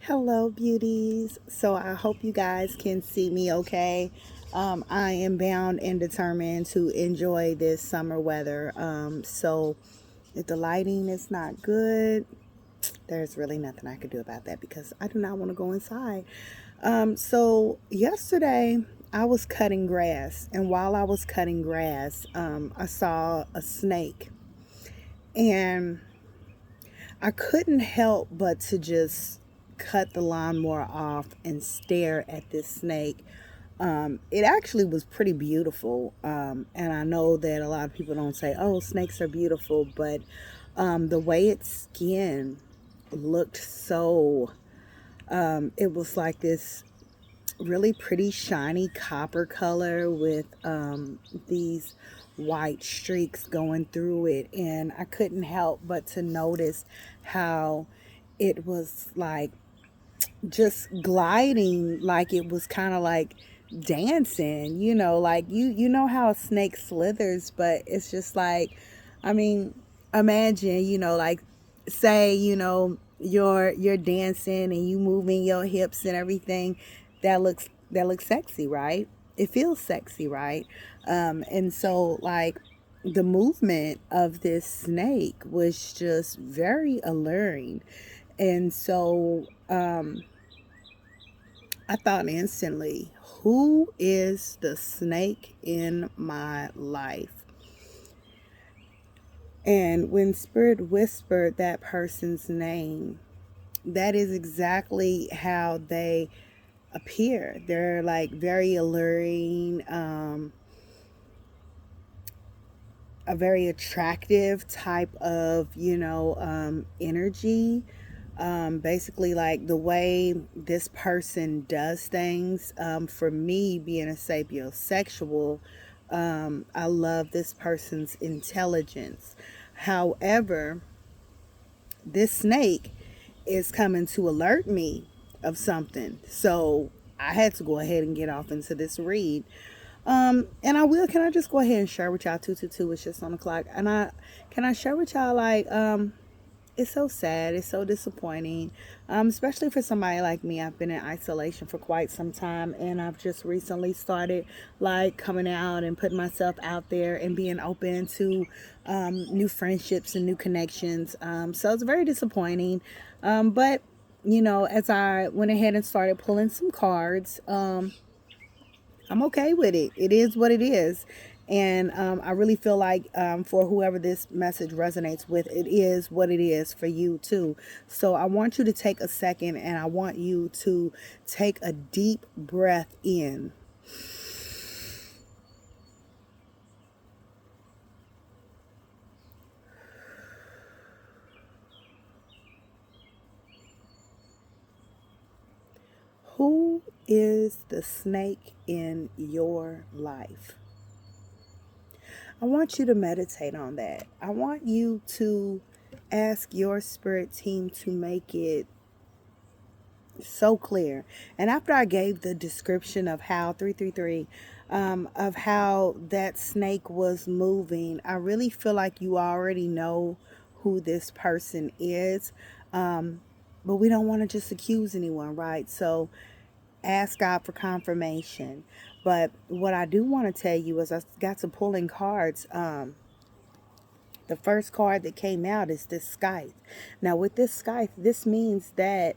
Hello, beauties. So I hope you guys can see me okay. I am bound and determined to enjoy this summer weather. So if the lighting is not good, there's really nothing I could do about that because I do not want to go inside. So yesterday I was cutting grass, and while I was cutting grass, I saw a snake, and I couldn't help but to just cut the lawnmower off and stare at this snake. It actually was pretty beautiful. And I know that a lot of people don't say, oh, snakes are beautiful, but the way its skin looked it was like this really pretty shiny copper color with these white streaks going through it. And I couldn't help but to notice how it was like just gliding, like it was kind of like dancing, like you know how a snake slithers, but it's just like, I mean, imagine, like, say, you're dancing and you moving your hips and everything. That looks sexy, right? It feels sexy, right? And so, like, the movement of this snake was just very alluring. And so I thought instantly, who is the snake in my life? And when Spirit whispered that person's name, that is exactly how they appear. They're like very alluring, a very attractive type of, energy. Basically, like the way this person does things. For me, being a sapiosexual, I love this person's intelligence. However, this snake is coming to alert me of something. So I had to go ahead and get off into this read. And I will. Can I just go ahead and share with y'all? 222 is just on the clock, and I can I share with y'all like it's so sad. It's so disappointing, especially for somebody like me. I've been in isolation for quite some time, and I've just recently started like coming out and putting myself out there and being open to new friendships and new connections. So it's very disappointing, but as I went ahead and started pulling some cards, I'm okay with it. It is what it is. And I really feel like for whoever this message resonates with, it is what it is for you too. So I want you to take a second and I want you to take a deep breath in. Who is the snake in your life? I want you to meditate on that. I want you to ask your spirit team to make it so clear. And after I gave the description of how 333, of how that snake was moving, I really feel like you already know who this person is. Um, but we don't want to just accuse anyone, right? So ask God for confirmation. But what I do want to tell you is I got to pulling cards. The first card that came out is this scythe. Now, with this scythe, this means that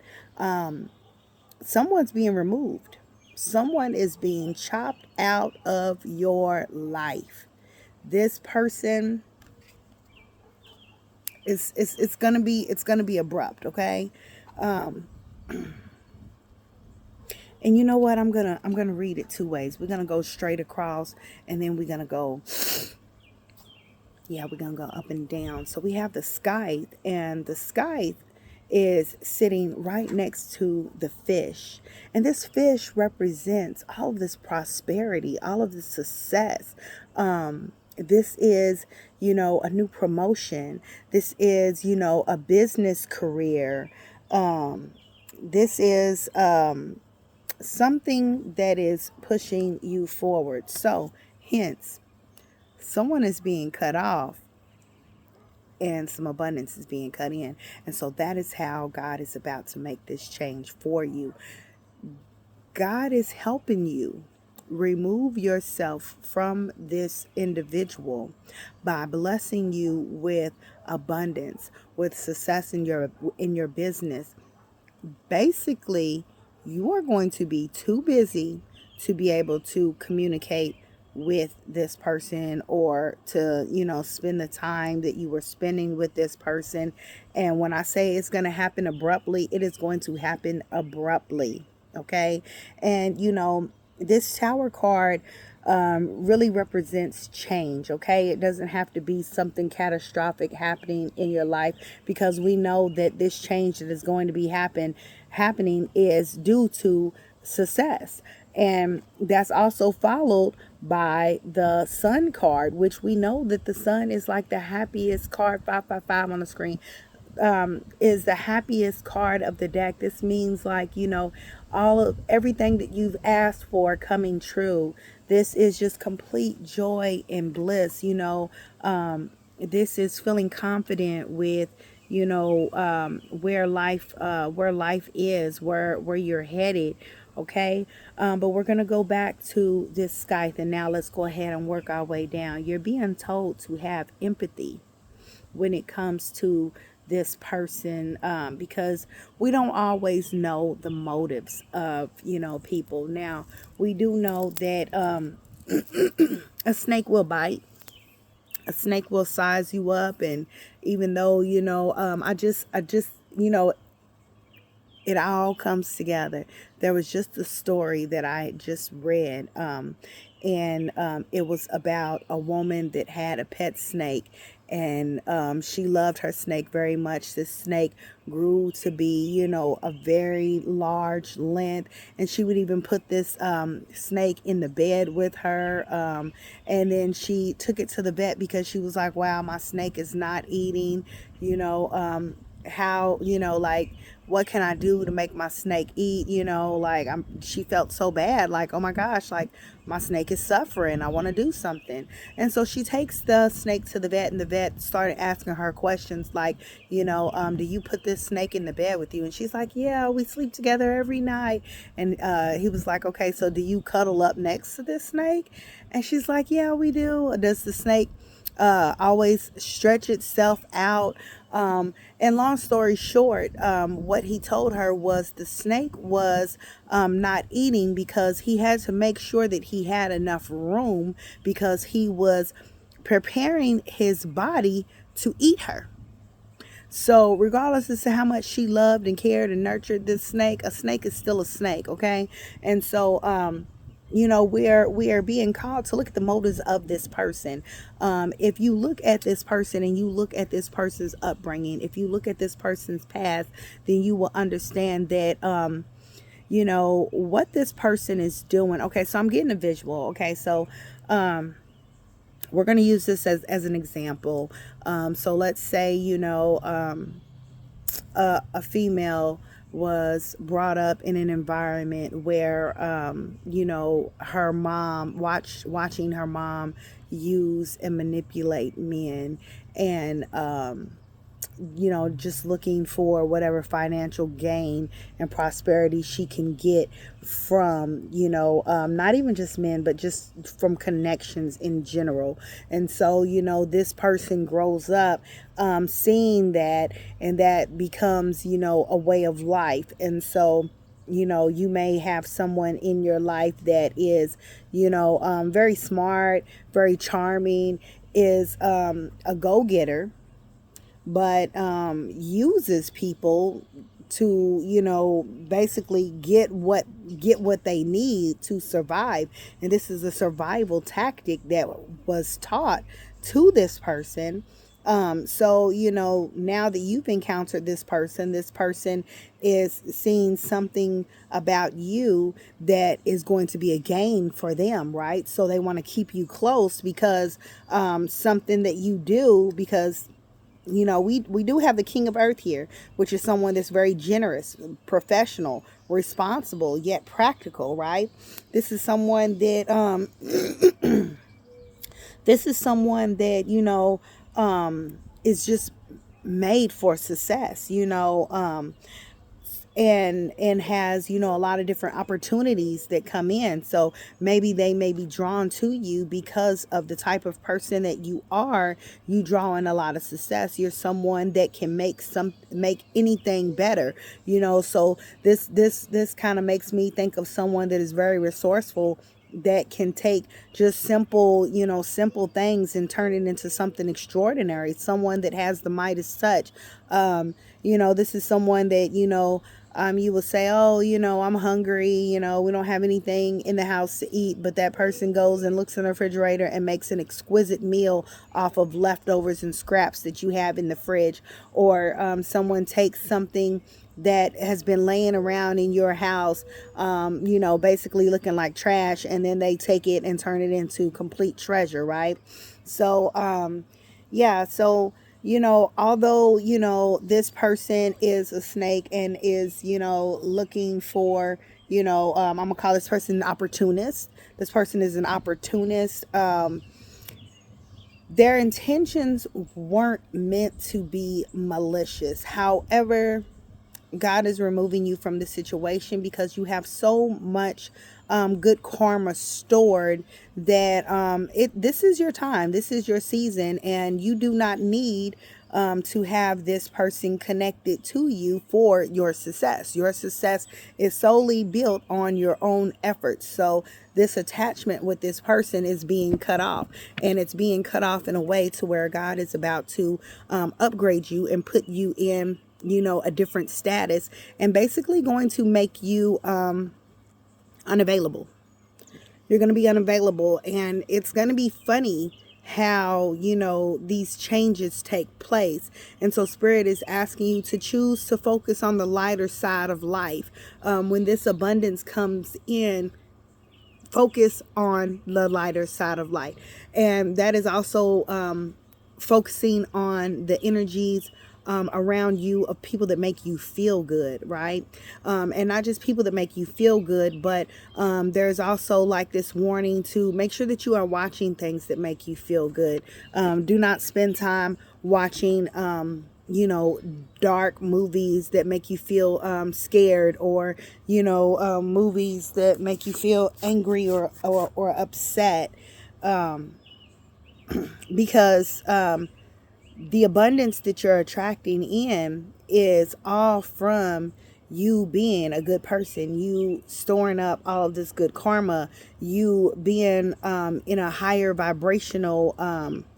someone's being removed. Someone is being chopped out of your life. This person is it's gonna be abrupt, okay? And you know what? I'm gonna read it two ways. We're gonna go straight across, and then we're gonna go, yeah, we're gonna go up and down. So we have the scythe, and the scythe is sitting right next to the fish. And this fish represents all of this prosperity, all of this success. This is, a new promotion. This is, a business career. This is something that is pushing you forward. So, hence, someone is being cut off and some abundance is being cut in. And so that is how God is about to make this change for you. God is helping you remove yourself from this individual by blessing you with abundance, with success in your business. Basically, you are going to be too busy to be able to communicate with this person, or to, spend the time that you were spending with this person. And when I say it's going to happen abruptly, it is going to happen abruptly. Okay. And, this Tower card really represents change. Okay. It doesn't have to be something catastrophic happening in your life, because we know that this change that is going to be happening is due to success. And that's also followed by the Sun card, which we know that the Sun is like the happiest card. 555 on the screen is the happiest card of the deck. This means, like, all of everything that you've asked for coming true. This is just complete joy and bliss. This is feeling confident with, where life is, where you're headed. Okay. But we're going to go back to this Scythe, and now let's go ahead and work our way down. You're being told to have empathy when it comes to this person, because we don't always know the motives of, people. Now, we do know that a snake will bite. A snake will size you up. And even though, I just, it all comes together. There was just a story that I just read, and it was about a woman that had a pet snake, and she loved her snake very much. This snake grew to be, a very large length, and she would even put this snake in the bed with her, and then she took it to the vet because she was like, wow, my snake is not eating, how, like, what can I do to make my snake eat? Like, she felt so bad, like, oh my gosh, like, my snake is suffering. I want to do something. And so she takes the snake to the vet, and the vet started asking her questions like, do you put this snake in the bed with you? And she's like, yeah, we sleep together every night. And he was like, okay, so do you cuddle up next to this snake? And she's like, yeah, we do. Does the snake always stretch itself out? And long story short, what he told her was the snake was not eating because he had to make sure that he had enough room, because he was preparing his body to eat her. So regardless as to how much she loved and cared and nurtured this snake, a snake is still a snake. Okay. And so, we are being called to look at the motives of this person. If you look at this person and you look at this person's upbringing, if you look at this person's past, then you will understand that, what this person is doing. Okay, so I'm getting a visual. Okay, so we're going to use this as an example. So let's say, a female was brought up in an environment where, her mom watching her mom use and manipulate men, and, just looking for whatever financial gain and prosperity she can get from, not even just men, but just from connections in general. And so, this person grows up seeing that, and that becomes, a way of life. And so, you may have someone in your life that is, very smart, very charming, is a go-getter, but uses people to, basically get what they need to survive. And this is a survival tactic that was taught to this person. So, now that you've encountered this person is seeing something about you that is going to be a gain for them, right? So they want to keep you close because something that you do, because we do have the King of Earth here, which is someone that's very generous, professional, responsible, yet practical, right? This is someone that is just made for success, and has, a lot of different opportunities that come in. So maybe they may be drawn to you because of the type of person that you are. You draw in a lot of success. You're someone that can make anything better, so this kind of makes me think of someone that is very resourceful, that can take just simple things and turn it into something extraordinary. Someone that has the Midas touch. This is someone that, you will say, oh, I'm hungry, we don't have anything in the house to eat, but that person goes and looks in the refrigerator and makes an exquisite meal off of leftovers and scraps that you have in the fridge. Or someone takes something that has been laying around in your house, basically looking like trash, and then they take it and turn it into complete treasure, right? So, yeah, so, although, this person is a snake and is, looking for, I'm gonna call this person an opportunist. This person is an opportunist. Their intentions weren't meant to be malicious. However, God is removing you from the situation because you have so much good karma stored that this is your time, this is your season, and you do not need to have this person connected to you for your success. Your success is solely built on your own efforts. So this attachment with this person is being cut off, and it's being cut off in a way to where God is about to upgrade you and put you in a different status, and basically going to make you unavailable. You're going to be unavailable, and it's going to be funny how these changes take place. And so Spirit is asking you to choose to focus on the lighter side of life. When this abundance comes in, focus on the lighter side of life. And that is also focusing on the energies around you of people that make you feel good, right? And not just people that make you feel good, but there's also like this warning to make sure that you are watching things that make you feel good. Do not spend time watching dark movies that make you feel scared, or movies that make you feel angry or upset, because the abundance that you're attracting in is all from you being a good person, you storing up all of this good karma, you being in a higher vibrational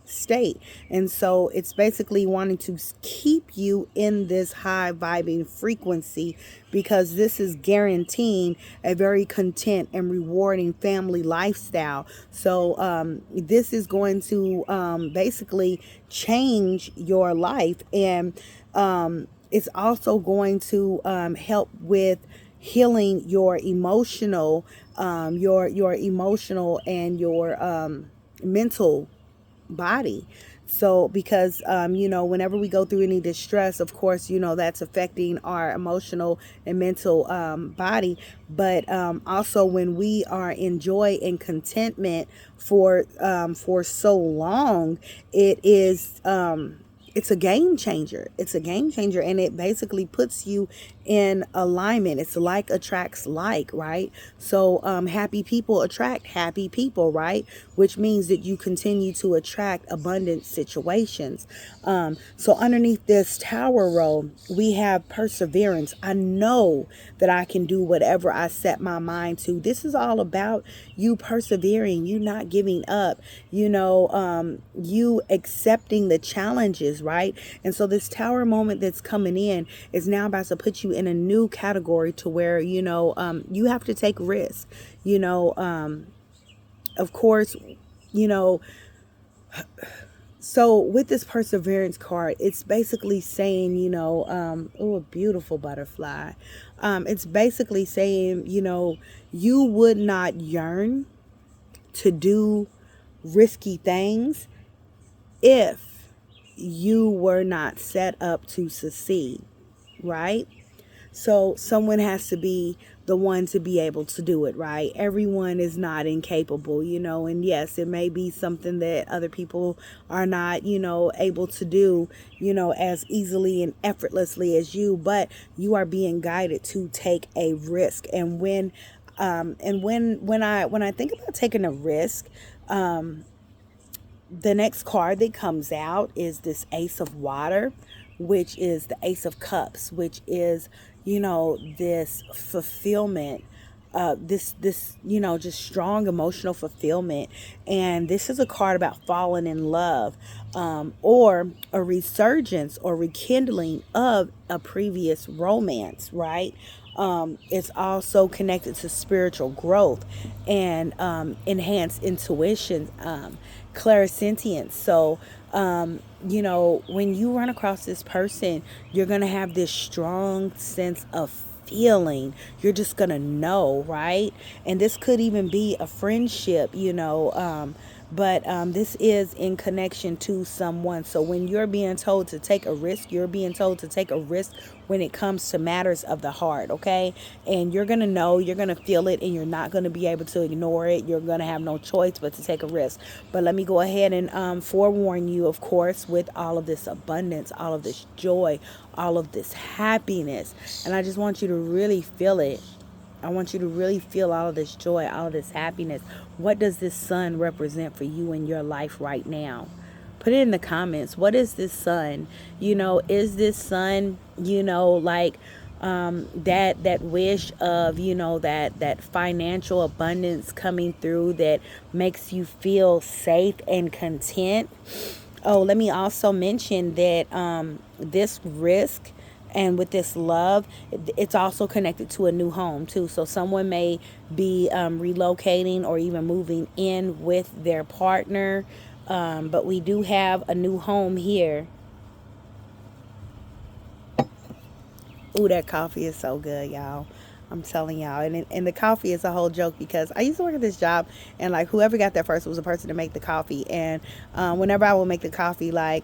state. And so it's basically wanting to keep you in this high vibing frequency, because this is guaranteeing a very content and rewarding family lifestyle. So this is going to basically change your life, and it's also going to help with healing your emotional and your mental body. So because whenever we go through any distress, of course, that's affecting our emotional and mental body. But also when we are in joy and contentment for so long, it is it's a game changer. It's a game changer, and it basically puts you in alignment. It's like attracts like, right? So happy people attract happy people, right? Which means that you continue to attract abundant situations. So underneath this tower row, we have perseverance. I know that I can do whatever I set my mind to. This is all about you persevering, you not giving up, you accepting the challenges, right? And so this tower moment that's coming in is now about to put you in a new category to where, you have to take risks, of course, so with this perseverance card, it's basically saying, oh, a beautiful butterfly. It's basically saying, you would not yearn to do risky things if you were not set up to succeed, right? So someone has to be the one to be able to do it, right? Everyone is not incapable, and yes, it may be something that other people are not, able to do, as easily and effortlessly as you, but you are being guided to take a risk. And when I think about taking a risk, the next card that comes out is this Ace of Water, which is the Ace of Cups, which is, this fulfillment, this just strong emotional fulfillment. And this is a card about falling in love, or a resurgence or rekindling of a previous romance, right? It's also connected to spiritual growth and enhanced intuition, clairsentience. So, when you run across this person, you're going to have this strong sense of feeling. You're just going to know, right? And this could even be a friendship, but this is in connection to someone. So when you're being told to take a risk, you're being told to take a risk when it comes to matters of the heart, okay? And you're going to know, you're going to feel it, and you're not going to be able to ignore it. You're going to have no choice but to take a risk. But let me go ahead and forewarn you, of course, with all of this abundance, all of this joy, all of this happiness. And I just want you to really feel it. I want you to really feel all of this joy, all of this happiness. What does this sun represent for you in your life right now? Put it in the comments. What is this sun? Is this sun, like that wish of, that financial abundance coming through that makes you feel safe and content? Oh, let me also mention that this risk and with this love, it's also connected to a new home too. So someone may be relocating or even moving in with their partner. But we do have a new home here. Ooh, that coffee is so good, y'all. I'm telling y'all. And the coffee is a whole joke because I used to work at this job, and like whoever got there first was the person to make the coffee. And whenever I would make the coffee, like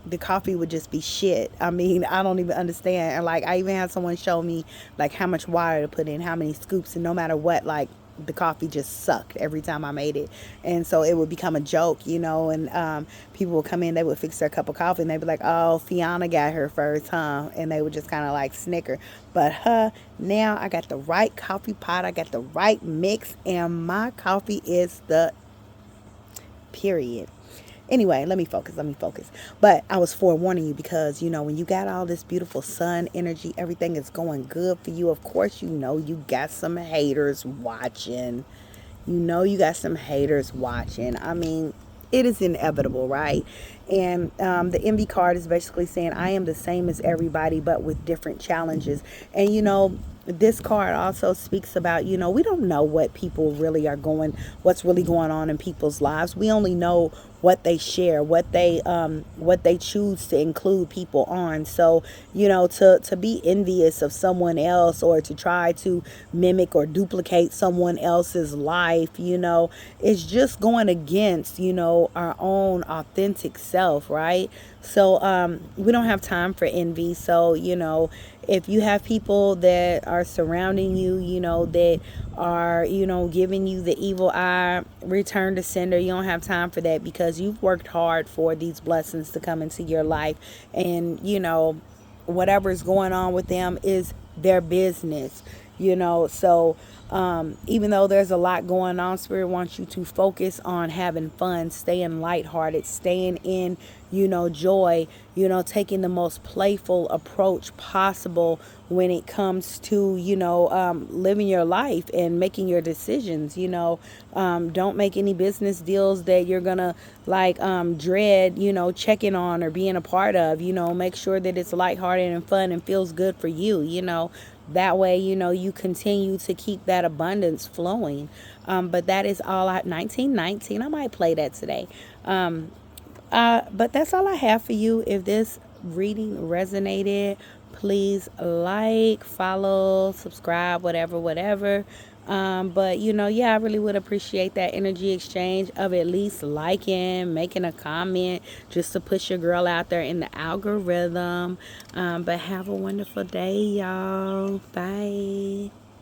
the coffee would just be shit. I mean, I don't even understand. And like I even had someone show me like how much water to put in, how many scoops, and no matter what, like the coffee just sucked every time I made it. And so it would become a joke, and people would come in, they would fix their cup of coffee, and they'd be like, oh, Fiona got her first, huh? And they would just kind of like snicker. But now I got the right coffee pot, I got the right mix, and my coffee is the period. Anyway, let me focus. But I was forewarning you because, when you got all this beautiful sun energy, everything is going good for you. Of course, you got some haters watching. You got some haters watching. I mean, it is inevitable, right? And the envy card is basically saying, I am the same as everybody, but with different challenges. And, this card also speaks about, we don't know what's really going on in people's lives. We only know what they share, what they choose to include people on. So, to be envious of someone else or to try to mimic or duplicate someone else's life, it's just going against, our own authentic self, right? So we don't have time for envy. So, if you have people that are surrounding you, that are, giving you the evil eye, return to sender. You don't have time for that because you've worked hard for these blessings to come into your life. And, whatever's going on with them is their business, So even though there's a lot going on, Spirit wants you to focus on having fun, staying lighthearted, staying in, joy, taking the most playful approach possible when it comes to, living your life and making your decisions. Don't make any business deals that you're gonna dread, checking on or being a part of. Make sure that it's lighthearted and fun and feels good for you. That way, you continue to keep that abundance flowing. But that is all 1919. I might play that today. But that's all I have for you. If this reading resonated, please like, follow, subscribe, whatever. But you know, yeah, I really would appreciate that energy exchange of at least liking, making a comment, just to push your girl out there in the algorithm. But have a wonderful day, y'all. Bye.